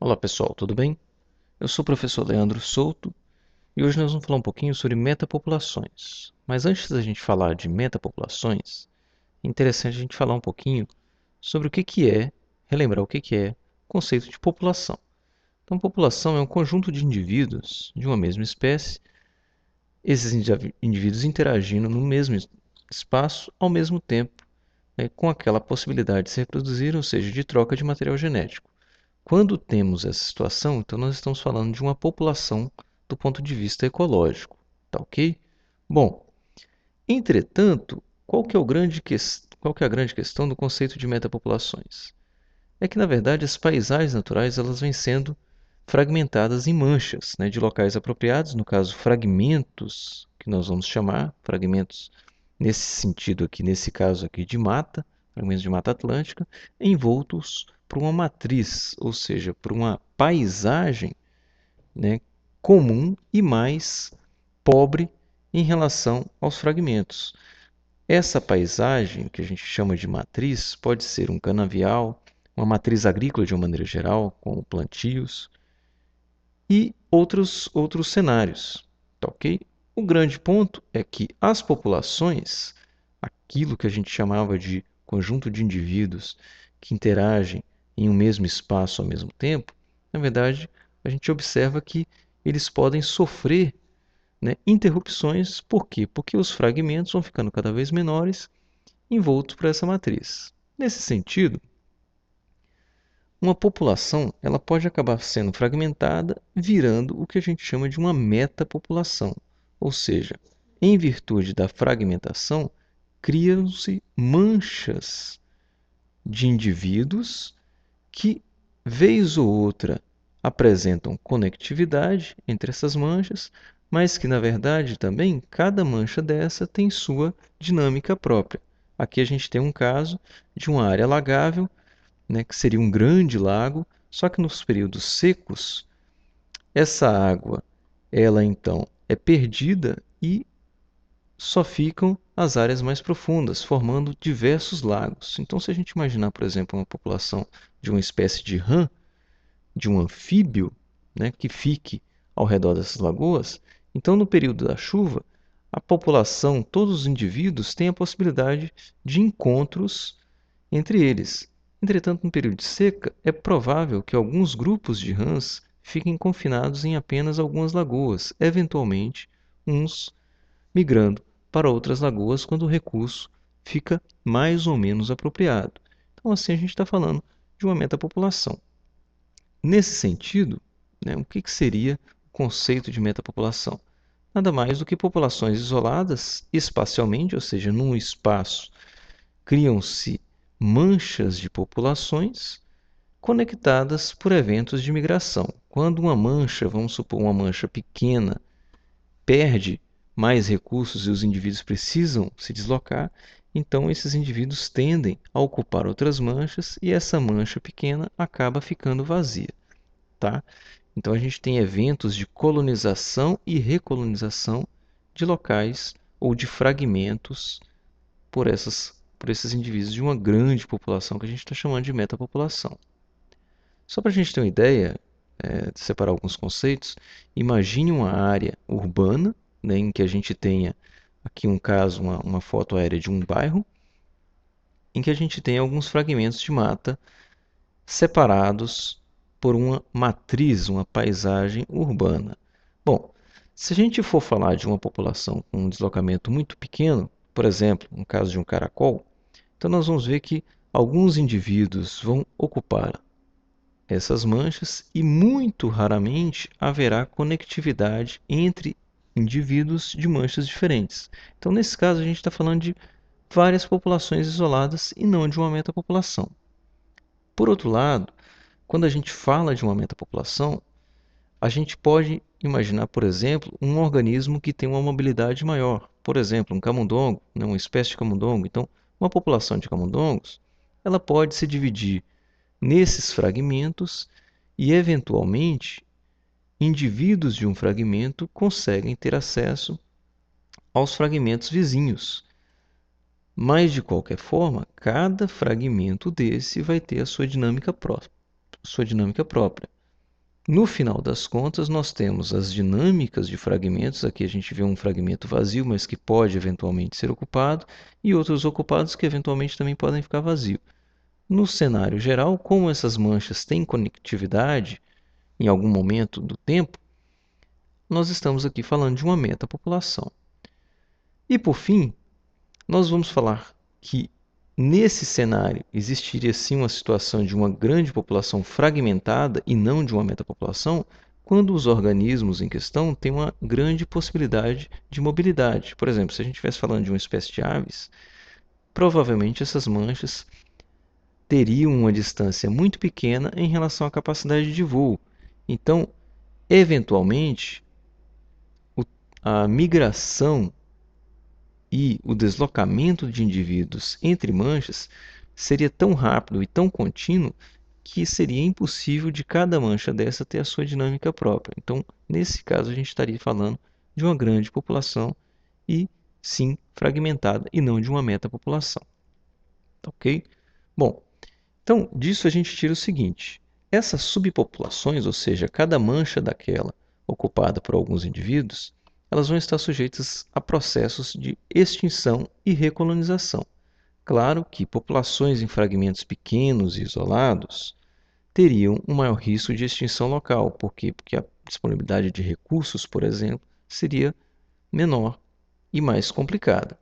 Olá pessoal, tudo bem? Eu sou o professor Leandro Souto e hoje nós vamos falar um pouquinho sobre metapopulações. Mas antes da gente falar de metapopulações, é interessante a gente falar um pouquinho sobre relembrar o que é o conceito de população. Então, população é um conjunto de indivíduos de uma mesma espécie, esses indivíduos interagindo no mesmo espaço ao mesmo tempo, né, com aquela possibilidade de se reproduzir, ou seja, de troca de material genético. Quando temos essa situação, então nós estamos falando de uma população do ponto de vista ecológico, tá ok? Bom, entretanto, qual que é a grande questão do conceito de metapopulações? É que, na verdade, as paisagens naturais elas vêm sendo fragmentadas em manchas, né, de locais apropriados, no caso, fragmentos, que nós vamos chamar, fragmentos nesse sentido aqui, nesse caso aqui de mata, fragmentos de mata atlântica, envoltos por uma matriz, ou seja, por uma paisagem, né, comum e mais pobre em relação aos fragmentos. Essa paisagem, que a gente chama de matriz, pode ser um canavial, uma matriz agrícola de uma maneira geral, como plantios, e outros cenários, tá ok? O grande ponto é que as populações, aquilo que a gente chamava de conjunto de indivíduos que interagem em um mesmo espaço ao mesmo tempo, na verdade, a gente observa que eles podem sofrer, né, interrupções. Por quê? Porque os fragmentos vão ficando cada vez menores, envoltos por essa matriz. Nesse sentido, uma população ela pode acabar sendo fragmentada, virando o que a gente chama de uma metapopulação. Ou seja, em virtude da fragmentação, criam-se manchas de indivíduos que, vez ou outra, apresentam conectividade entre essas manchas, mas que, na verdade, também cada mancha dessa tem sua dinâmica própria. Aqui a gente tem um caso de uma área alagável, né, que seria um grande lago, só que nos períodos secos, essa água, ela então é perdida e só ficam as áreas mais profundas, formando diversos lagos. Então, se a gente imaginar, por exemplo, uma população de uma espécie de rã, de um anfíbio, né, que fique ao redor dessas lagoas, então no período da chuva, a população, todos os indivíduos têm a possibilidade de encontros entre eles. Entretanto, no período de seca, é provável que alguns grupos de rãs fiquem confinados em apenas algumas lagoas, eventualmente uns migrando para outras lagoas quando o recurso fica mais ou menos apropriado. Então, assim, a gente está falando de uma metapopulação. Nesse sentido, né, o que seria o conceito de metapopulação? Nada mais do que populações isoladas espacialmente, ou seja, num espaço criam-se manchas de populações conectadas por eventos de migração. Quando uma mancha, vamos supor uma mancha pequena, perde mais recursos e os indivíduos precisam se deslocar, então esses indivíduos tendem a ocupar outras manchas e essa mancha pequena acaba ficando vazia, tá? Então a gente tem eventos de colonização e recolonização de locais ou de fragmentos por esses indivíduos de uma grande população que a gente está chamando de metapopulação. Só para a gente ter uma ideia, de separar alguns conceitos, imagine uma área urbana, né, em que a gente tenha aqui um caso, uma foto aérea de um bairro, em que a gente tem alguns fragmentos de mata separados por uma matriz, uma paisagem urbana. Bom, se a gente for falar de uma população com um deslocamento muito pequeno, por exemplo, no caso de um caracol, então nós vamos ver que alguns indivíduos vão ocupar essas manchas e muito raramente haverá conectividade entre indivíduos de manchas diferentes. Então, nesse caso, a gente está falando de várias populações isoladas e não de uma metapopulação. Por outro lado, quando a gente fala de uma metapopulação, a gente pode imaginar, por exemplo, um organismo que tem uma mobilidade maior. Por exemplo, um camundongo, né, uma espécie de camundongo. Então, uma população de camundongos, ela pode se dividir nesses fragmentos e, eventualmente, indivíduos de um fragmento conseguem ter acesso aos fragmentos vizinhos. Mas, de qualquer forma, cada fragmento desse vai ter a sua dinâmica própria. No final das contas, nós temos as dinâmicas de fragmentos. Aqui a gente vê um fragmento vazio, mas que pode eventualmente ser ocupado, e outros ocupados que eventualmente também podem ficar vazios. No cenário geral, como essas manchas têm conectividade em algum momento do tempo, nós estamos aqui falando de uma metapopulação. E por fim, nós vamos falar que nesse cenário existiria sim uma situação de uma grande população fragmentada e não de uma metapopulação, quando os organismos em questão têm uma grande possibilidade de mobilidade. Por exemplo, se a gente estivesse falando de uma espécie de aves, provavelmente essas manchas teriam uma distância muito pequena em relação à capacidade de voo. Então, eventualmente, a migração e o deslocamento de indivíduos entre manchas seria tão rápido e tão contínuo que seria impossível de cada mancha dessa ter a sua dinâmica própria. Então, nesse caso, a gente estaria falando de uma grande população e, sim, fragmentada, e não de uma metapopulação. Ok? Bom, então, disso a gente tira o seguinte: essas subpopulações, ou seja, cada mancha daquela ocupada por alguns indivíduos, elas vão estar sujeitas a processos de extinção e recolonização. Claro que populações em fragmentos pequenos e isolados teriam um maior risco de extinção local. Por quê? Porque a disponibilidade de recursos, por exemplo, seria menor e mais complicada.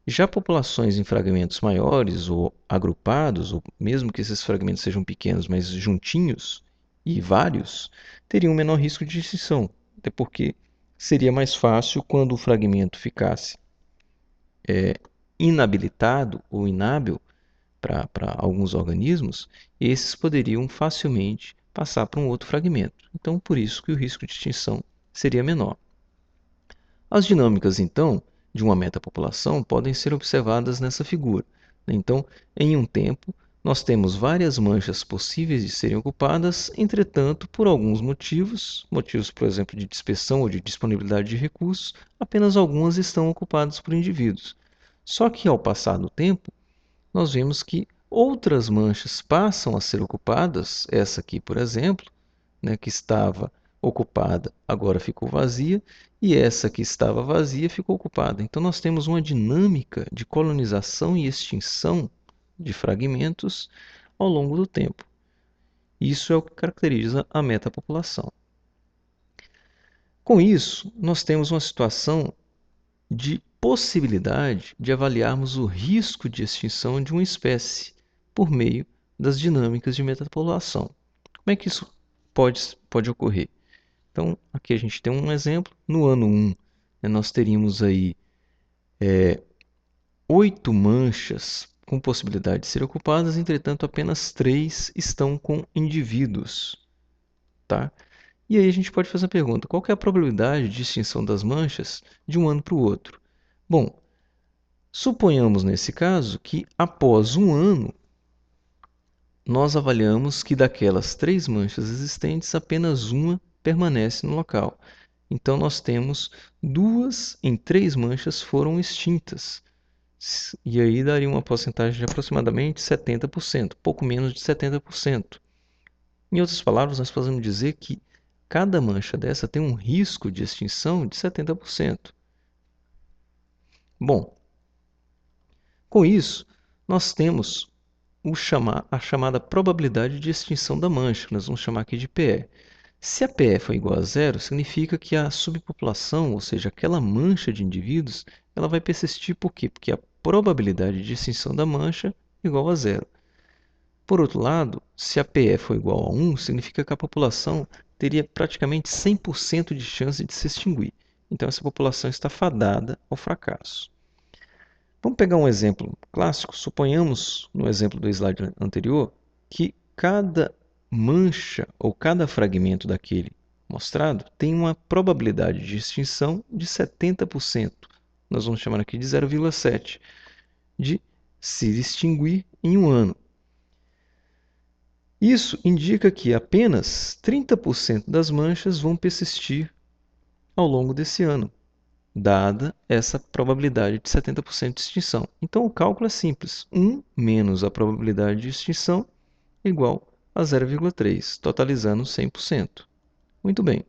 Já populações em fragmentos maiores ou agrupados, ou mesmo que esses fragmentos sejam pequenos, mas juntinhos e vários, teriam um menor risco de extinção, até porque seria mais fácil quando o fragmento ficasse inabilitado ou inábil para alguns organismos, esses poderiam facilmente passar para um outro fragmento. Então, por isso que o risco de extinção seria menor. As dinâmicas, então, de uma metapopulação podem ser observadas nessa figura. Então, em um tempo, nós temos várias manchas possíveis de serem ocupadas, entretanto, por alguns motivos, por exemplo, de dispersão ou de disponibilidade de recursos, apenas algumas estão ocupadas por indivíduos. Só que, ao passar do tempo, nós vemos que outras manchas passam a ser ocupadas, essa aqui, por exemplo, né, que estava ocupada, agora ficou vazia, e essa que estava vazia ficou ocupada. Então, nós temos uma dinâmica de colonização e extinção de fragmentos ao longo do tempo. Isso é o que caracteriza a metapopulação. Com isso, nós temos uma situação de possibilidade de avaliarmos o risco de extinção de uma espécie por meio das dinâmicas de metapopulação. Como é que isso pode ocorrer? Então, aqui a gente tem um exemplo. No ano 1, nós teríamos aí 8 manchas com possibilidade de ser ocupadas, entretanto, apenas 3 estão com indivíduos. Tá? E aí a gente pode fazer a pergunta: qual que é a probabilidade de extinção das manchas de um ano para o outro? Bom, suponhamos nesse caso que após um ano, nós avaliamos que daquelas 3 manchas existentes, apenas uma permanece no local. Então, nós temos 2 em 3 manchas foram extintas. E aí daria uma porcentagem de aproximadamente 70%, pouco menos de 70%. Em outras palavras, nós podemos dizer que cada mancha dessa tem um risco de extinção de 70%. Bom, com isso, nós temos a chamada probabilidade de extinção da mancha, que nós vamos chamar aqui de PE. Se a PE for igual a zero, significa que a subpopulação, ou seja, aquela mancha de indivíduos, ela vai persistir. Por quê? Porque a probabilidade de extinção da mancha é igual a zero. Por outro lado, se a PE for igual a 1, significa que a população teria praticamente 100% de chance de se extinguir. Então, essa população está fadada ao fracasso. Vamos pegar um exemplo clássico. Suponhamos, no exemplo do slide anterior, que cada mancha ou cada fragmento daquele mostrado tem uma probabilidade de extinção de 70%. Nós vamos chamar aqui de 0,7, de se extinguir em um ano. Isso indica que apenas 30% das manchas vão persistir ao longo desse ano, dada essa probabilidade de 70% de extinção. Então, o cálculo é simples. 1 menos a probabilidade de extinção igual a 0,3, totalizando 100%. Muito bem.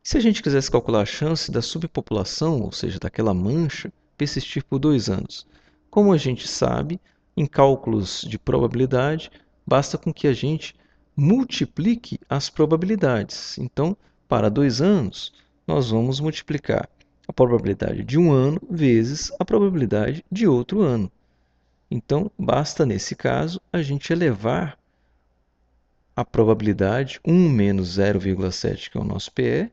Se a gente quisesse calcular a chance da subpopulação, ou seja, daquela mancha, persistir por 2 anos, como a gente sabe, em cálculos de probabilidade, basta com que a gente multiplique as probabilidades. Então, para 2 anos, nós vamos multiplicar a probabilidade de um ano vezes a probabilidade de outro ano. Então, basta, nesse caso, a gente elevar a probabilidade 1 menos 0,7, que é o nosso PE,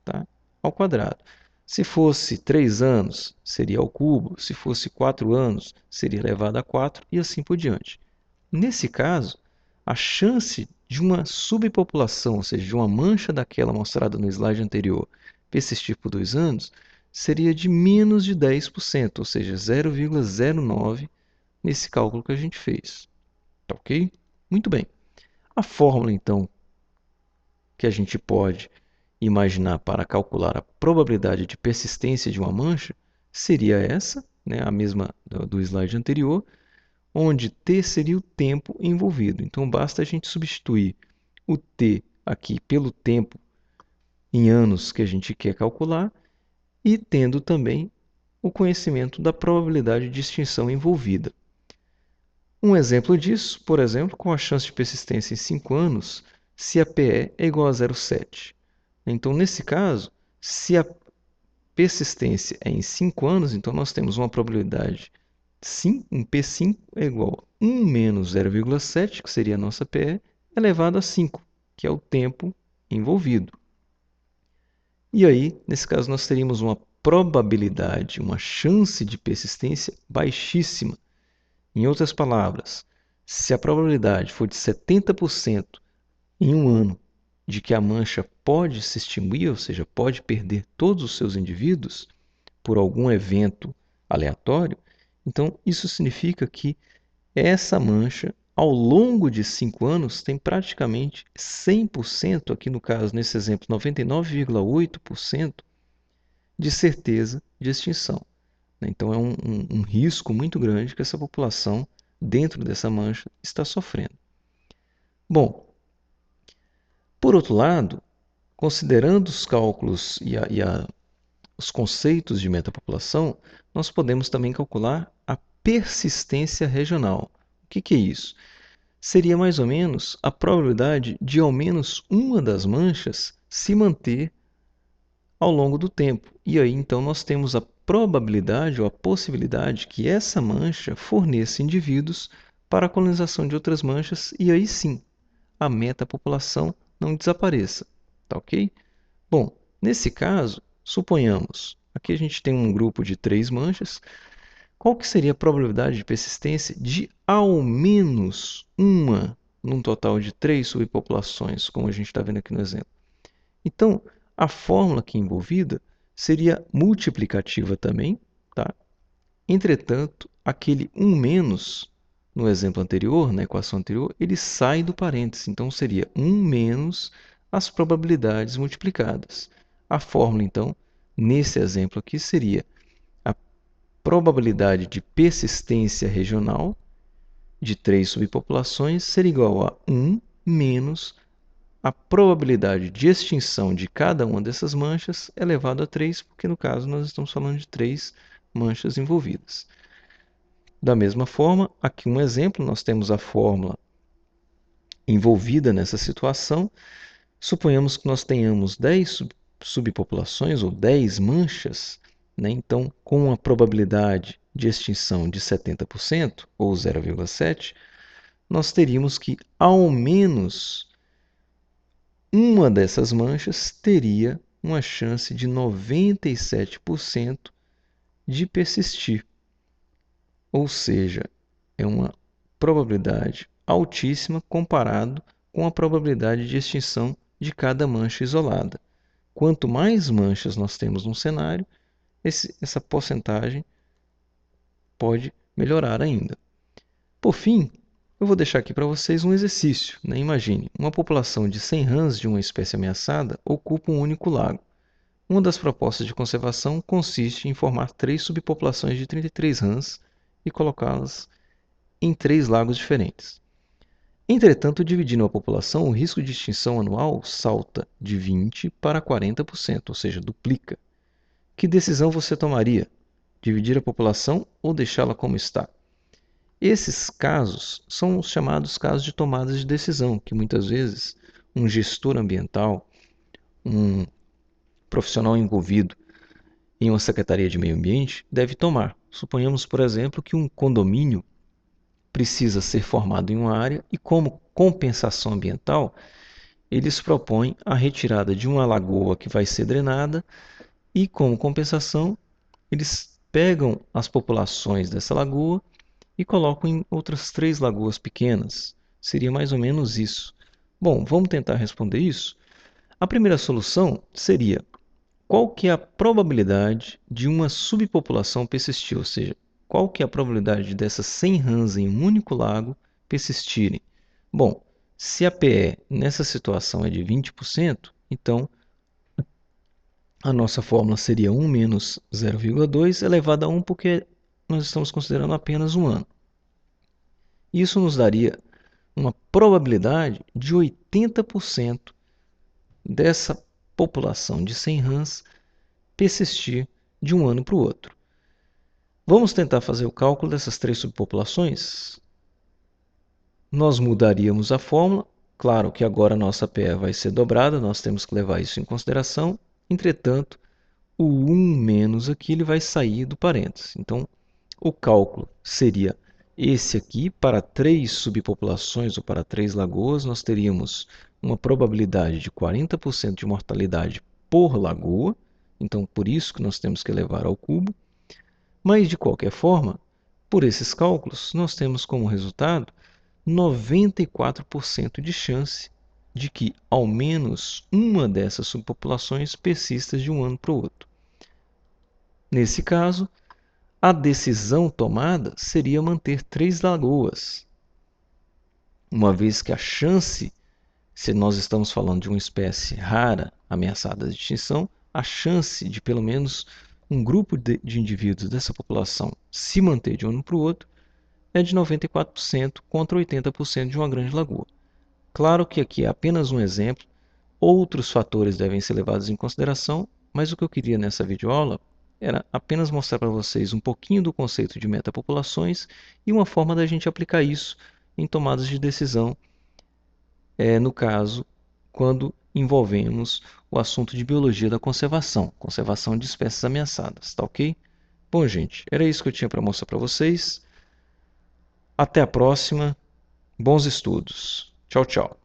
tá? Ao quadrado. Se fosse 3 anos, seria ao cubo. Se fosse 4 anos, seria elevado a 4 e assim por diante. Nesse caso, a chance de uma subpopulação, ou seja, de uma mancha daquela mostrada no slide anterior, persistir por 2 anos, seria de menos de 10%, ou seja, 0,09 nesse cálculo que a gente fez. Tá ok? Muito bem. A fórmula, então, que a gente pode imaginar para calcular a probabilidade de persistência de uma mancha seria essa, né, a mesma do slide anterior, onde t seria o tempo envolvido. Então, basta a gente substituir o t aqui pelo tempo em anos que a gente quer calcular e tendo também o conhecimento da probabilidade de extinção envolvida. Um exemplo disso, por exemplo, com a chance de persistência em 5 anos, se a PE é igual a 0,7. Então, nesse caso, se a persistência é em 5 anos, então nós temos uma probabilidade, um P5 é igual a 1 menos 0,7, que seria a nossa PE, elevado a 5, que é o tempo envolvido. E aí, nesse caso, nós teríamos uma probabilidade, uma chance de persistência baixíssima. Em outras palavras, se a probabilidade for de 70% em um ano de que a mancha pode se extinguir, ou seja, pode perder todos os seus indivíduos por algum evento aleatório, então isso significa que essa mancha, ao longo de 5 anos, tem praticamente 100%, aqui no caso, nesse exemplo, 99,8% de certeza de extinção. Então é um risco muito grande que essa população, dentro dessa mancha, está sofrendo. Bom, por outro lado, considerando os cálculos os conceitos de metapopulação, nós podemos também calcular a persistência regional. O que é isso? Seria mais ou menos a probabilidade de ao menos uma das manchas se manter ao longo do tempo. E aí então nós temos a probabilidade ou a possibilidade que essa mancha forneça indivíduos para a colonização de outras manchas e aí sim a metapopulação não desapareça. Tá ok? Bom, nesse caso, suponhamos, aqui a gente tem um grupo de 3 manchas, qual que seria a probabilidade de persistência de ao menos uma num total de 3 subpopulações, como a gente está vendo aqui no exemplo? Então, a fórmula aqui envolvida seria multiplicativa também, tá? Entretanto, aquele 1 menos, no exemplo anterior, na equação anterior, ele sai do parêntese. Então, seria 1 menos as probabilidades multiplicadas. A fórmula, então, nesse exemplo aqui, seria a probabilidade de persistência regional de 3 subpopulações ser igual a 1 menos a probabilidade de extinção de cada uma dessas manchas elevado a 3, porque no caso nós estamos falando de 3 manchas envolvidas. Da mesma forma, aqui um exemplo, nós temos a fórmula envolvida nessa situação. Suponhamos que nós tenhamos 10 subpopulações ou 10 manchas, né? Então, com a probabilidade de extinção de 70% ou 0,7, nós teríamos que ao menos uma dessas manchas teria uma chance de 97% de persistir. Ou seja, é uma probabilidade altíssima comparado com a probabilidade de extinção de cada mancha isolada. Quanto mais manchas nós temos num cenário, essa porcentagem pode melhorar ainda. Por fim, eu vou deixar aqui para vocês um exercício, né? Imagine, uma população de 100 rãs de uma espécie ameaçada ocupa um único lago. Uma das propostas de conservação consiste em formar 3 subpopulações de 33 rãs e colocá-las em 3 lagos diferentes. Entretanto, dividindo a população, o risco de extinção anual salta de 20% para 40%, ou seja, duplica. Que decisão você tomaria? Dividir a população ou deixá-la como está? Esses casos são os chamados casos de tomadas de decisão, que muitas vezes um gestor ambiental, um profissional envolvido em uma secretaria de meio ambiente deve tomar. Suponhamos, por exemplo, que um condomínio precisa ser formado em uma área e, como compensação ambiental, eles propõem a retirada de uma lagoa que vai ser drenada e, como compensação, eles pegam as populações dessa lagoa e colocam em outras 3 lagoas pequenas. Seria mais ou menos isso. Bom, vamos tentar responder isso? A primeira solução seria: qual que é a probabilidade de uma subpopulação persistir? Ou seja, qual que é a probabilidade dessas 100 rãs em um único lago persistirem? Bom, se a PE nessa situação é de 20%, então a nossa fórmula seria 1 menos 0,2 elevado a 1, porque nós estamos considerando apenas um ano. Isso nos daria uma probabilidade de 80% dessa população de 100 rãs persistir de um ano para o outro. Vamos tentar fazer o cálculo dessas 3 subpopulações? Nós mudaríamos a fórmula. Claro que agora a nossa PE vai ser dobrada, nós temos que levar isso em consideração. Entretanto, o 1 menos aqui ele vai sair do parênteses. Então, o cálculo seria esse aqui. Para 3 subpopulações ou para 3 lagoas, nós teríamos uma probabilidade de 40% de mortalidade por lagoa. Então, por isso que nós temos que elevar ao cubo. Mas, de qualquer forma, por esses cálculos, nós temos como resultado 94% de chance de que ao menos uma dessas subpopulações persista de um ano para o outro. Nesse caso, a decisão tomada seria manter 3 lagoas, uma vez que a chance, se nós estamos falando de uma espécie rara, ameaçada de extinção, a chance de pelo menos um grupo de indivíduos dessa população se manter de um ano para o outro é de 94% contra 80% de uma grande lagoa. Claro que aqui é apenas um exemplo, outros fatores devem ser levados em consideração, mas o que eu queria nessa videoaula era apenas mostrar para vocês um pouquinho do conceito de metapopulações e uma forma da gente aplicar isso em tomadas de decisão, no caso, quando envolvemos o assunto de biologia da conservação, conservação de espécies ameaçadas, tá ok? Bom, gente, era isso que eu tinha para mostrar para vocês. Até a próxima. Bons estudos. Tchau, tchau.